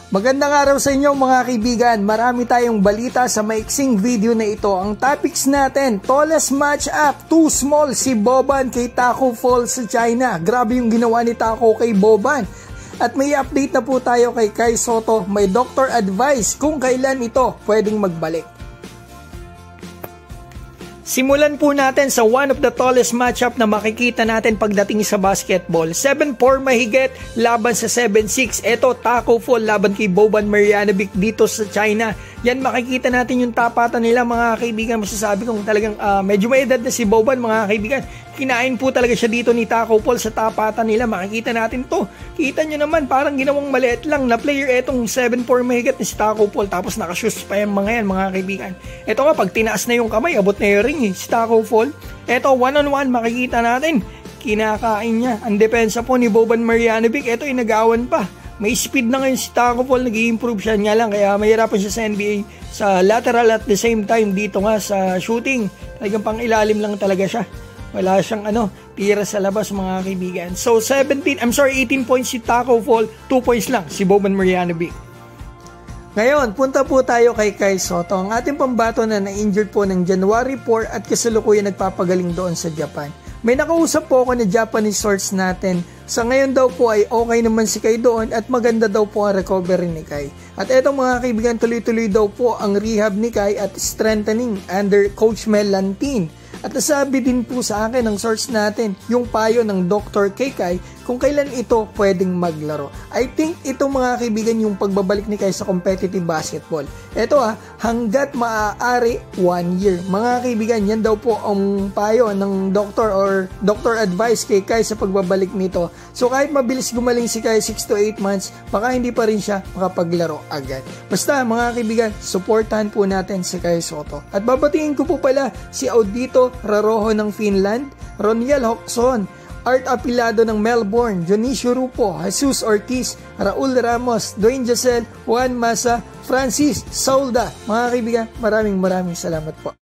Magandang araw sa inyo mga kaibigan. Marami tayong balita sa maiksing video na ito. Ang topics natin, tallest match-up, too small si Boban kay Tacko Fall sa China. Grabe yung ginawa ni Tacko kay Boban. At may update na po tayo kay Kai Sotto. May doctor advice kung kailan ito pwedeng magbalik. Simulan po natin sa one of the tallest matchup na makikita natin pagdating sa basketball. 7'4 mahigit laban sa 7'6. Ito, Tacko Fall laban kay Boban Marjanovic dito sa China. Yan, makikita natin yung tapatan nila mga kaibigan. Masasabi kong talagang medyo may edad na si Boban mga kaibigan. Kinain po talaga siya dito ni Tacko Fall sa tapatan nila. Makikita natin to. Kita nyo naman parang ginawang maliit lang na player etong 7'4 mahigit ni si Tacko Fall. Tapos nakashoes pa yung mga yan mga kaibigan. Ito nga, pag tinaas na yung kamay, abot na yung ring si Tacko Fall. Ito, one-on-one, makikita natin. Kinakain niya. Ang depensa po ni Boban Marjanovic, ito inagawan pa. May speed na ngayon si Tacko Fall, nag-i-improve siya nga lang. Kaya mahirapan siya sa NBA sa lateral at the same time dito nga sa shooting. Talagang pang ilalim lang talaga siya. Wala siyang tira sa labas mga kaibigan. So 18 points si Tacko Fall, 2 points lang si Boban Marjanovic. Ngayon, punta po tayo kay Kai Sotto. Ang ating pambato na na-injured po ng January 4 at kasalukuyan nagpapagaling doon sa Japan. May nakausap po ako na Japanese source natin. Sa ngayon daw po ay okay naman si Kai doon at maganda daw po ang recovery ni Kai. At etong mga kaibigan, tuloy-tuloy daw po ang rehab ni Kai at strengthening under Coach Mel Lantin. At nasabi din po sa akin ng source natin yung payo ng Dr. Kai kung kailan ito pwedeng maglaro. I think ito mga kaibigan yung pagbabalik ni Kai sa competitive basketball. Ito hanggat maaari 1 year. Mga kaibigan, yan daw po ang payo ng doctor or doctor advice kay Kai sa pagbabalik nito. So kahit mabilis gumaling si Kai 6 to 8 months, baka hindi pa rin siya makapaglaro agad. Basta mga kaibigan, supportahan po natin si Kai Sotto. At babatingin ko po pala si Audito Rarojo ng Finland, Roniel Hoxon, Art Apilado ng Melbourne, Dionisio Rupo, Jesus Ortiz, Raul Ramos, Dwayne Giselle, Juan Masa, Francis Saulda. Mga kaibigan, maraming salamat po.